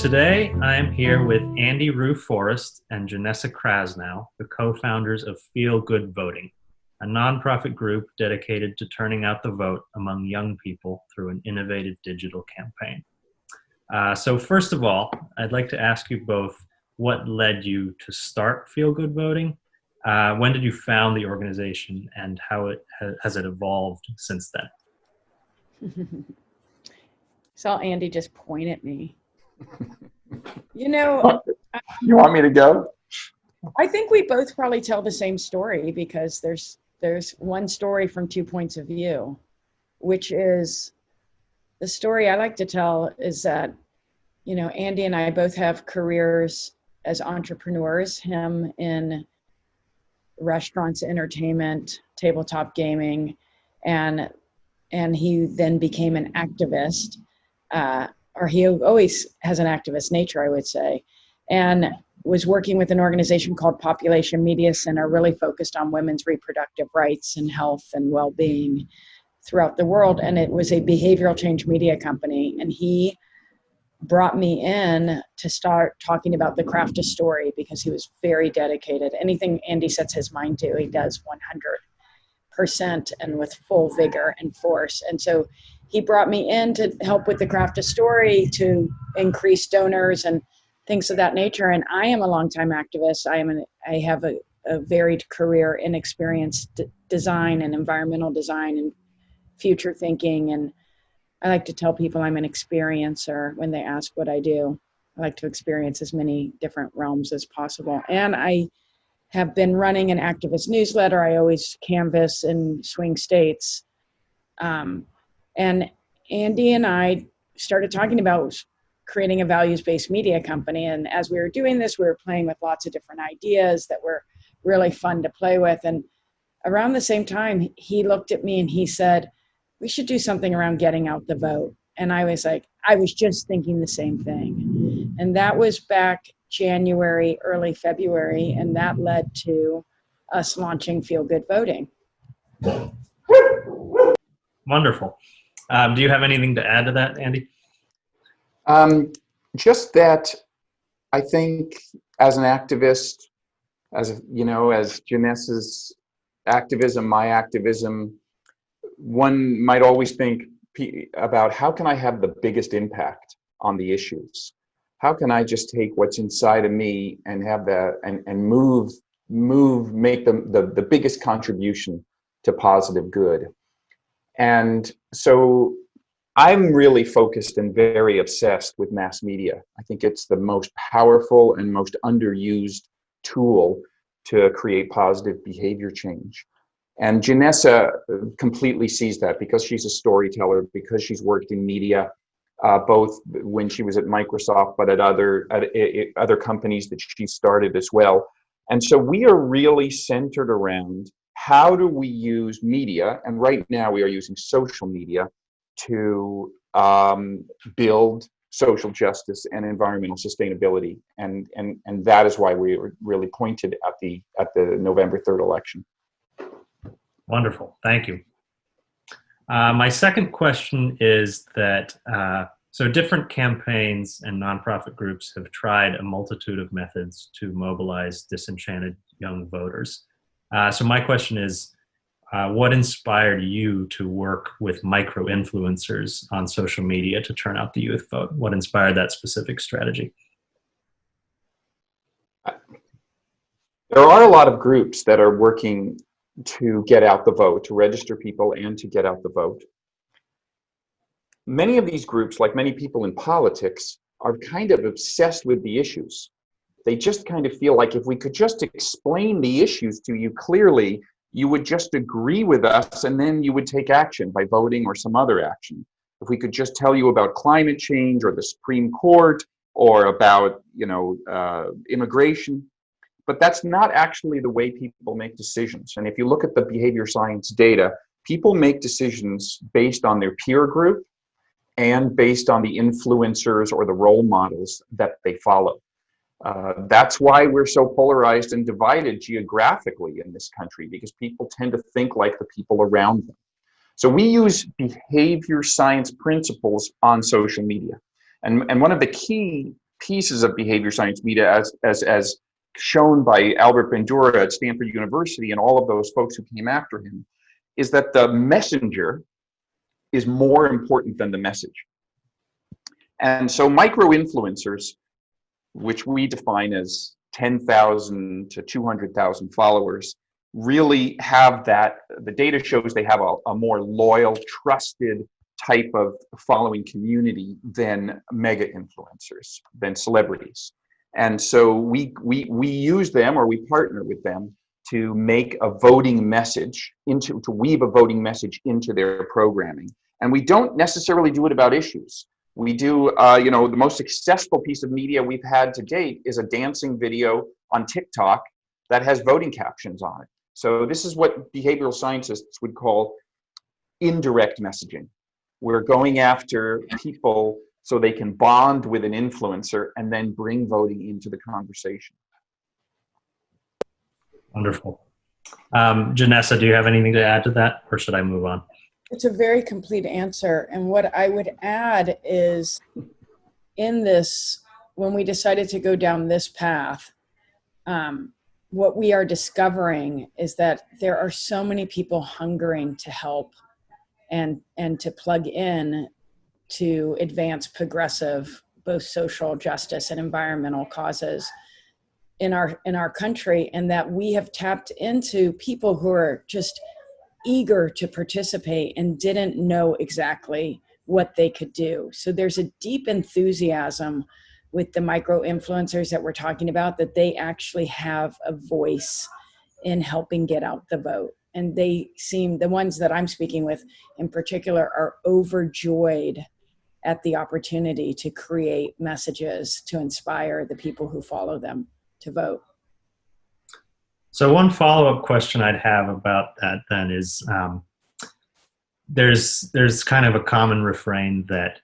Today, I am here with Roo Forrest and Genessa Krasnow, the co-founders of Feel Good Voting, a nonprofit group dedicated to turning out the vote among young people through an innovative digital campaign. So first of all, I'd like to ask you both what led you to start Feel Good Voting? When did you found the organization, and how has it evolved since then? Saw Andy just point at me. You know, you want me to go? I think we both probably tell the same story, because there's one story from 2 points of view, which is the story I like to tell is that, you know, Andy and I both have careers as entrepreneurs, him in restaurants, entertainment, tabletop gaming, and he then became an activist, or he always has an activist nature, I would say, and was working with an organization called Population Media Center, really focused on women's reproductive rights and health and well-being throughout the world. And it was a behavioral change media company. And he brought me in to start talking about the craft of story, because he was very dedicated. Anything Andy sets his mind to, he does 100% and with full vigor and force. And so he brought me in to help with the craft of story, to increase donors and things of that nature. And I am a longtime activist. I have a varied career in experience design and environmental design and future thinking. And I like to tell people I'm an experiencer when they ask what I do. I like to experience as many different realms as possible. And I have been running an activist newsletter. I always canvass in swing states. And Andy and I started talking about creating a values-based media company. And as we were doing this, we were playing with lots of different ideas that were really fun to play with. And around the same time, he looked at me and he said, we should do something around getting out the vote. And I was like, I was just thinking the same thing. And that was back January, early February, and that led to us launching Feel Good Voting. Wonderful. Do you have anything to add to that, Andy? Just that I think as an activist, as Genessa's activism, my activism, one might always think about how can I have the biggest impact on the issues? How can I just take what's inside of me and have that and make the biggest contribution to positive good? And so I'm really focused and very obsessed with mass media. I think it's the most powerful and most underused tool to create positive behavior change. And Genessa completely sees that, because she's a storyteller, because she's worked in media, both when she was at Microsoft, but at other companies that she started as well. And so we are really centered around how do we use media, and right now we are using social media to build social justice and environmental sustainability, and that is why we were really pointed at the November 3rd election. Wonderful, thank you. My second question is that so different campaigns and nonprofit groups have tried a multitude of methods to mobilize disenchanted young voters. So my question is, what inspired you to work with microinfluencers on social media to turn out the youth vote? What inspired that specific strategy? There are a lot of groups that are working to get out the vote, to register people and to get out the vote. Many of these groups, like many people in politics, are kind of obsessed with the issues. They just kind of feel like if we could just explain the issues to you clearly, you would just agree with us, and then you would take action by voting or some other action. If we could just tell you about climate change or the Supreme Court or about, immigration. But that's not actually the way people make decisions. And if you look at the behavior science data, people make decisions based on their peer group and based on the influencers or the role models that they follow. That's why we're so polarized and divided geographically in this country, because people tend to think like the people around them. So we use behavior science principles on social media. And one of the key pieces of behavior science media, as shown by Albert Bandura at Stanford University and all of those folks who came after him, is that the messenger is more important than the message. And so micro-influencers, which we define as 10,000 to 200,000 followers, really have that, the data shows they have a more loyal, trusted type of following community than mega influencers, than celebrities. And so we use them, or we partner with them to make a voting message to weave a voting message into their programming. And we don't necessarily do it about issues. We do, the most successful piece of media we've had to date is a dancing video on TikTok that has voting captions on it. So this is what behavioral scientists would call indirect messaging. We're going after people so they can bond with an influencer and then bring voting into the conversation. Wonderful. Genessa, do you have anything to add to that, or should I move on? It's a very complete answer. And what I would add is, in this, when we decided to go down this path, what we are discovering is that there are so many people hungering to help and to plug in to advance progressive, both social justice and environmental causes in our country, and that we have tapped into people who are just eager to participate and didn't know exactly what they could do. So there's a deep enthusiasm with the micro influencers that we're talking about, that they actually have a voice in helping get out the vote. And they seem, the ones that I'm speaking with in particular, are overjoyed at the opportunity to create messages to inspire the people who follow them to vote. So one follow-up question I'd have about that then is, there's kind of a common refrain that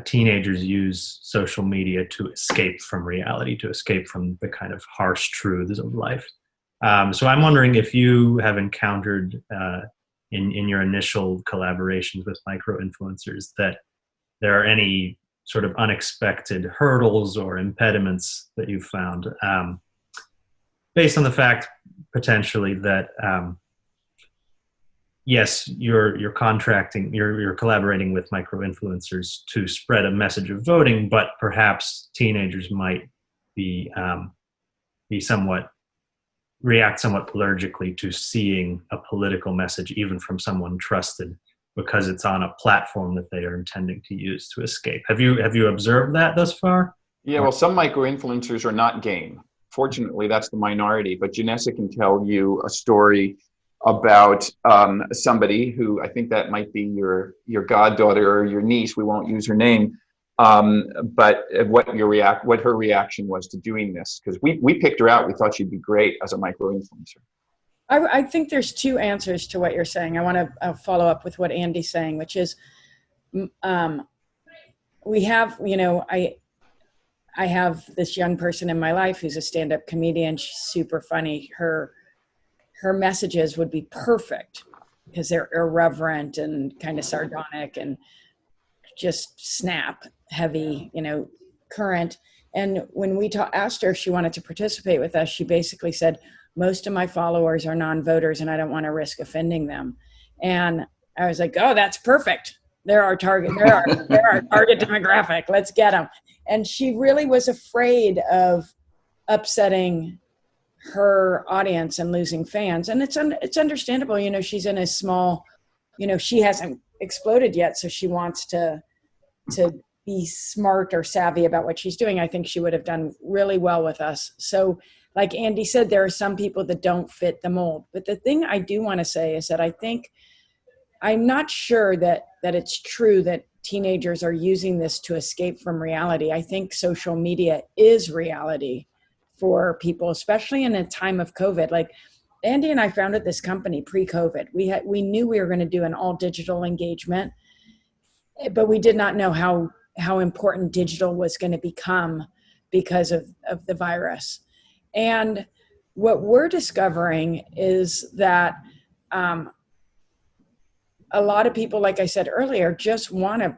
teenagers use social media to escape from reality, to escape from the kind of harsh truths of life. So I'm wondering if you have encountered in your initial collaborations with micro-influencers that there are any sort of unexpected hurdles or impediments that you've found, based on the fact potentially that yes, you're collaborating with micro-influencers to spread a message of voting, but perhaps teenagers might react somewhat allergically to seeing a political message, even from someone trusted, because it's on a platform that they are intending to use to escape. Have you observed that thus far? Yeah, well, some micro-influencers are not game. Fortunately, that's the minority. But Genessa can tell you a story about somebody who, I think that might be your goddaughter or your niece. We won't use her name. But what her reaction was to doing this, because we picked her out. We thought she'd be great as a micro-influencer. I think there's two answers to what you're saying. I want to follow up with what Andy's saying, which is, we have, I have this young person in my life who's a stand-up comedian. She's super funny. Her messages would be perfect because they're irreverent and kind of sardonic and just snap, heavy, current. And when we asked her if she wanted to participate with us, she basically said, most of my followers are non-voters and I don't want to risk offending them. And I was like, oh, that's perfect. They're our target demographic. Let's get them. And she really was afraid of upsetting her audience and losing fans. And it's understandable. She's in a small, she hasn't exploded yet. So she wants to be smart or savvy about what she's doing. I think she would have done really well with us. So like Andy said, there are some people that don't fit the mold. But the thing I do want to say is that I'm not sure that it's true that teenagers are using this to escape from reality. I think social media is reality for people, especially in a time of COVID. Like Andy and I founded this company pre-COVID. We knew we were going to do an all digital engagement, but we did not know how important digital was going to become because of the virus. And what we're discovering is that a lot of people, like I said earlier, just want to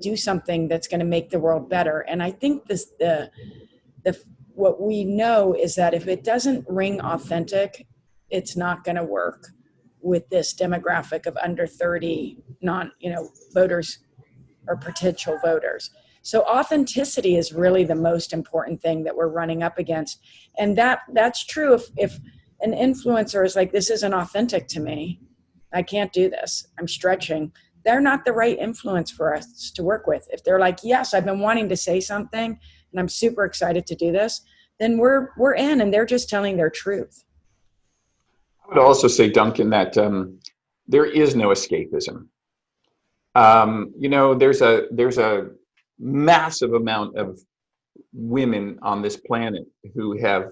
do something that's going to make the world better. And I think what we know is that if it doesn't ring authentic, it's not going to work with this demographic of under 30 voters or potential voters. So authenticity is really the most important thing that we're running up against. And that's true if an influencer is like, this isn't authentic to me, I can't do this, I'm stretching, they're not the right influence for us to work with. If they're like, yes, I've been wanting to say something and I'm super excited to do this, then we're in, and they're just telling their truth. I would also say, Duncan, that there is no escapism. There's a massive amount of women on this planet who have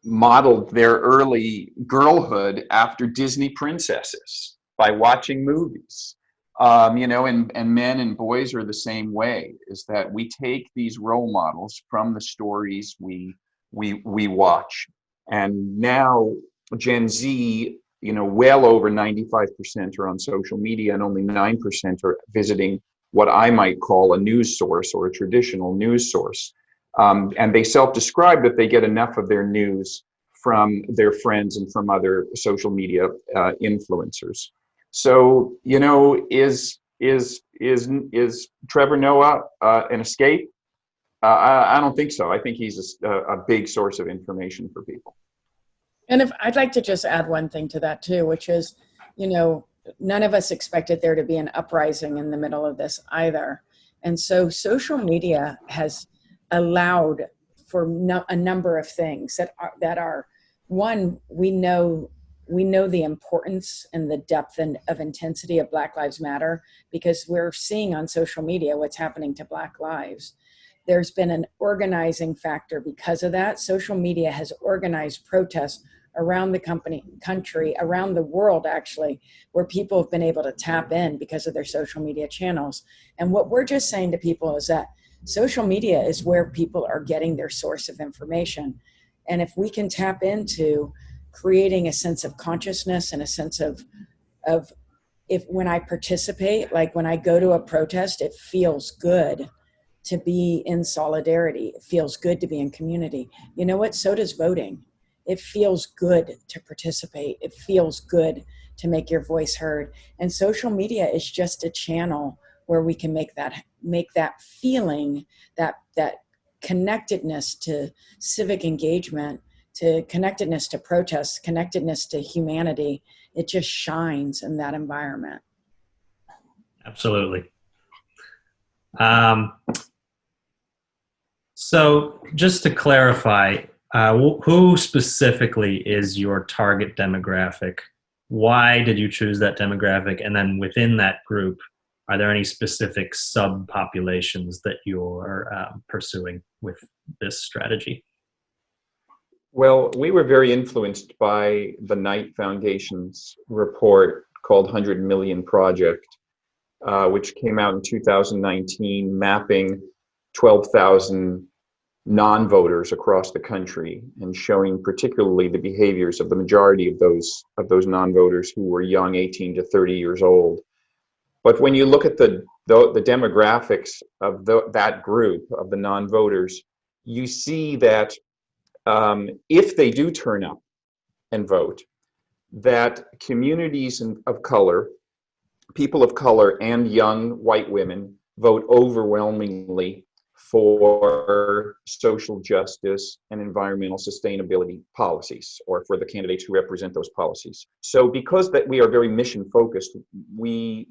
modeled their early girlhood after Disney princesses by watching movies. And men and boys are the same way, is that we take these role models from the stories we watch. And now Gen Z, well over 95% are on social media, and only 9% are visiting what I might call a news source or a traditional news source. And they self-describe that they get enough of their news from their friends and from other social media influencers. So, is Trevor Noah an escape? I don't think so. I think he's a big source of information for people. And if I'd like to just add one thing to that too, which is, none of us expected there to be an uprising in the middle of this either. And so social media has allowed for a number of things that are one, we know the importance and the depth of intensity of Black Lives Matter, because we're seeing on social media what's happening to Black lives. There's been an organizing factor because of that. Social media has organized protests around the country, around the world actually, where people have been able to tap in because of their social media channels. And what we're just saying to people is that social media is where people are getting their source of information. And if we can tap into creating a sense of consciousness and a sense of if when I participate, like when I go to a protest, it feels good to be in solidarity. It feels good to be in community. You know what? So does voting. It feels good to participate. It feels good to make your voice heard. And social media is just a channel where we can make that feeling, that connectedness to civic engagement, to connectedness to protests, connectedness to humanity. It just shines in that environment. Absolutely. So just to clarify, who specifically is your target demographic? Why did you choose that demographic? And then within that group, are there any specific subpopulations that you're pursuing with this strategy? Well, we were very influenced by the Knight Foundation's report called 100 Million Project, which came out in 2019, mapping 12,000 non-voters across the country and showing particularly the behaviors of the majority of those non-voters who were young, 18 to 30 years old. But when you look at the demographics of that group of the non-voters, you see that if they do turn up and vote, that communities of color, people of color and young white women vote overwhelmingly for social justice and environmental sustainability policies, or for the candidates who represent those policies. So because that we are very mission focused, we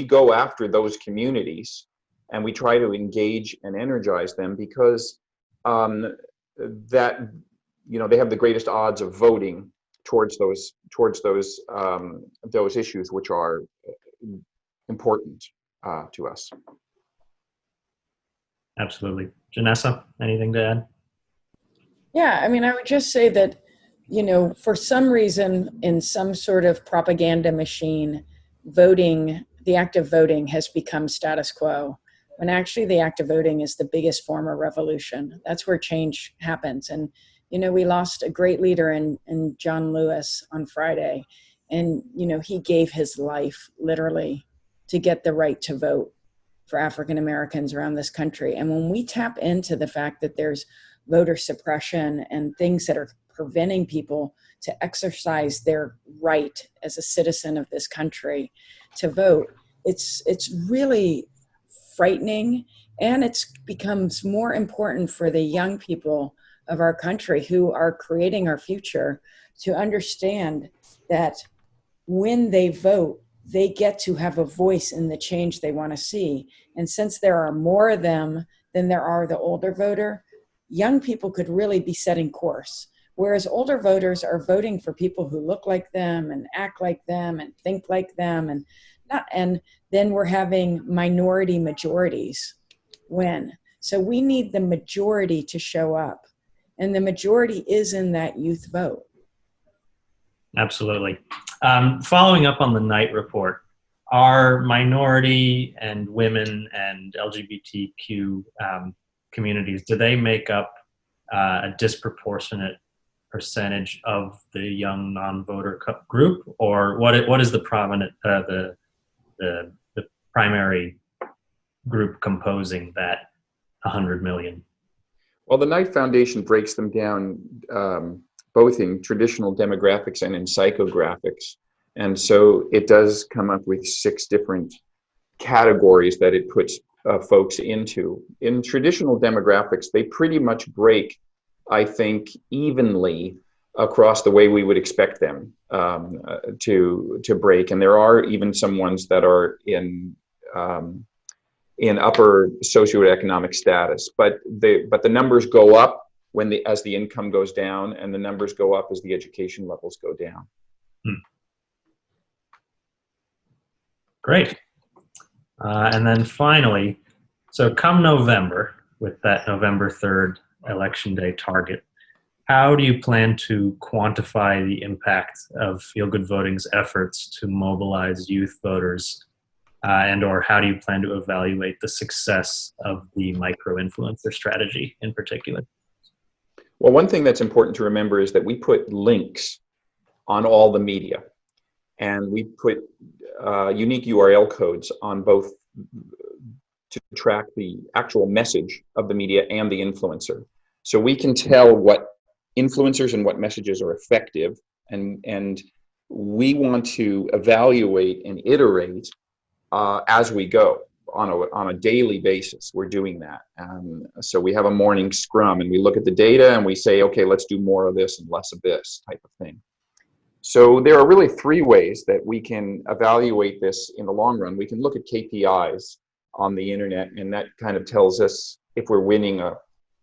go after those communities and we try to engage and energize them, because that they have the greatest odds of voting towards those issues which are important to us. Absolutely. Genessa, anything to add? Yeah, I mean, I would just say that, for some reason in some sort of propaganda machine, voting, the act of voting has become status quo, when actually the act of voting is the biggest form of revolution. That's where change happens. And, we lost a great leader in John Lewis on Friday. And, he gave his life literally to get the right to vote. for African Americans around this country. And when we tap into the fact that there's voter suppression and things that are preventing people to exercise their right as a citizen of this country to vote, it's really frightening. And it becomes more important for the young people of our country who are creating our future to understand that when they vote, they get to have a voice in the change they want to see. And since there are more of them than there are the older voter, young people could really be setting course. Whereas older voters are voting for people who look like them and act like them and think like them, and then we're having minority majorities win. So we need the majority to show up. And the majority is in that youth vote. Absolutely. Following up on the Knight report, are minority and women and LGBTQ communities, do they make up a disproportionate percentage of the young non-voter group, or what is the prominent the primary group composing that 100 million? Well, the Knight Foundation breaks them down both in traditional demographics and in psychographics. And so it does come up with 6 different categories that it puts folks into. In traditional demographics, they pretty much break, I think, evenly across the way we would expect them to break. And there are even some ones that are in upper socioeconomic status, but the numbers go up as the income goes down, and the numbers go up as the education levels go down. Great. And then finally, so come November, with that November 3rd election day target, how do you plan to quantify the impact of Feel Good Voting's efforts to mobilize youth voters, and/or how do you plan to evaluate the success of the microinfluencer strategy in particular? Well, one thing that's important to remember is that we put links on all the media, and we put unique URL codes on both to track the actual message of the media and the influencer. So we can tell what influencers and what messages are effective, and we want to evaluate and iterate as we go on a daily basis. We're doing that. So we have a morning scrum and we look at the data and we say, okay, let's do more of this and less of this type of thing. So there are really 3 ways that we can evaluate this in the long run. We can look at KPIs on the internet, and that kind of tells us if we're winning a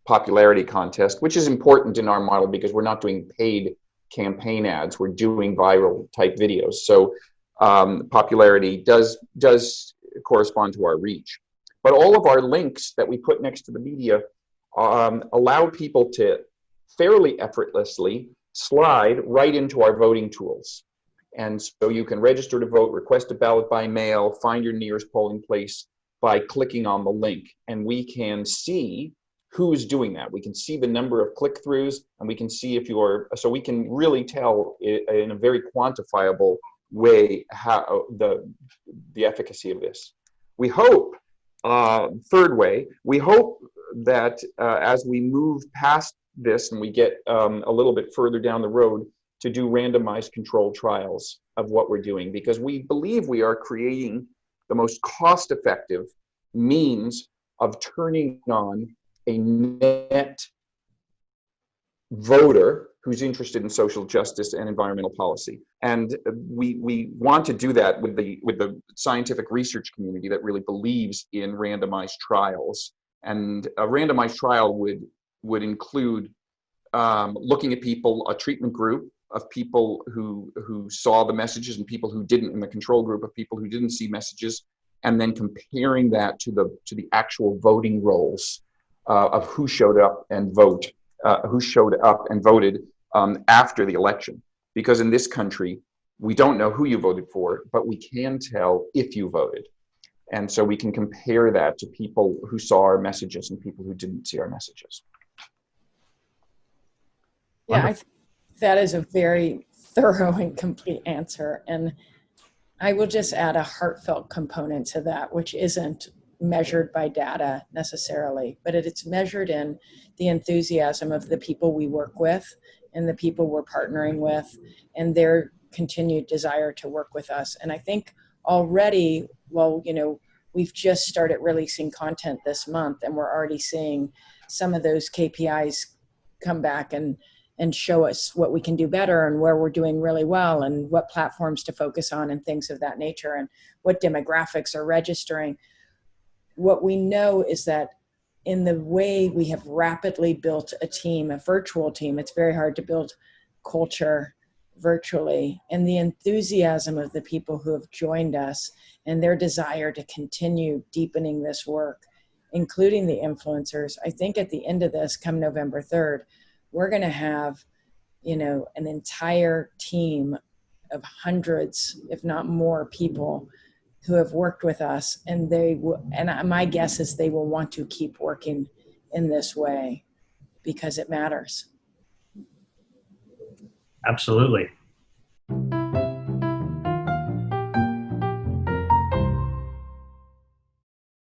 popularity contest, which is important in our model because we're not doing paid campaign ads, we're doing viral type videos. So popularity does correspond to our reach. But all of our links that we put next to the media allow people to fairly effortlessly slide right into our voting tools. And so you can register to vote, request a ballot by mail, find your nearest polling place by clicking on the link. And we can see who's doing that. We can see the number of click-throughs, and we can see so we can really tell in a very quantifiable way how the efficacy of this. We hope, third way, we hope that as we move past this and we get a little bit further down the road, to do randomized controlled trials of what we're doing, because we believe we are creating the most cost-effective means of turning on a net voter who's interested in social justice and environmental policy. And we want to do that with the scientific research community that really believes in randomized trials. And a randomized trial would include looking at people, a treatment group of people who saw the messages and people who didn't, in the control group of people who didn't see messages, and then comparing that to the actual voting rolls of who showed up and voted after the election. Because in this country, we don't know who you voted for, but we can tell if you voted. And so we can compare that to people who saw our messages and people who didn't see our messages. Yeah, I think that is a very thorough and complete answer. And I will just add a heartfelt component to that, which isn't measured by data necessarily, but it's measured in the enthusiasm of the people we work with and the people we're partnering with and their continued desire to work with us. And I think already, well, you know, we've just started releasing content this month and we're already seeing some of those KPIs come back and show us what we can do better and where we're doing really well and what platforms to focus on and things of that nature and what demographics are registering. What we know is that in the way we have rapidly built a team, a virtual team, it's very hard to build culture virtually, and the enthusiasm of the people who have joined us and their desire to continue deepening this work, including the influencers. I think at the end of this, come November 3rd, we're going to have, you know, an entire team of hundreds, if not more people who have worked with us, and my guess is they will want to keep working in this way because it matters. Absolutely.